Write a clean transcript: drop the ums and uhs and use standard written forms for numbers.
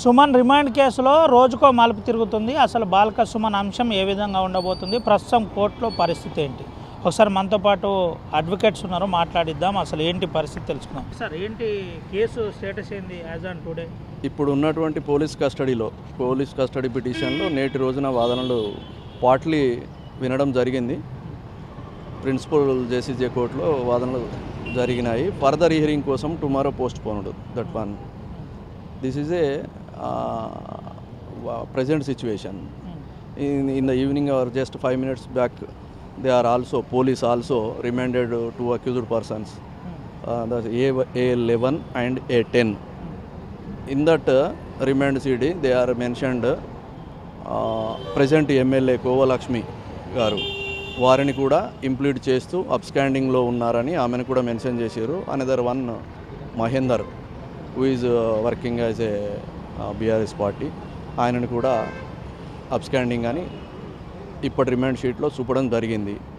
Suman remand కేసులో రోజుకో మలుపు తిరుగుతుంది. అసలు బాల్క సుమన్ అంశం ఏ విధంగా ఉండబోతుంది, ప్రస్తుతం కోర్టులో పరిస్థితి ఏంటి? ఒకసారి మనతో పాటు అడ్వకేట్స్ ఉన్నారు, మాట్లాడిద్దాం. అసలు ఏంటి పరిస్థితి తెలుసుకుందాం. సార్, ఏంటి కేసు స్టేటస్ ఏంది యాజ్ ఆన్ టుడే? ఇప్పుడు ఉన్నటువంటి పోలీస్ కస్టడీ పిటిషన్లో నేటి రోజున వాదనలు పార్ట్లీ వినడం జరిగింది. ప్రిన్సిపల్ జేసీజే కోర్టులో వాదనలు జరిగినాయి. ఫర్దర్ హియరింగ్ కోసం tomorrow post poned. That one. This is a present situation. In the evening or just 5 minutes back, they are also, police also remanded two accused persons, that's A11 and A10. In that remand CD, they are mentioned present MLA Kovalakshmi garu, వారిని కూడా implead చేస్తూ అబ్స్కాండింగ్లో ఉన్నారని ఆమెను కూడా mention చేశారు. Another one Mahender, who is working as a BRS party, ఆయనను కూడా absconding అని ఇప్పటి రిమాండ్ షీట్లో చూపడం జరిగింది.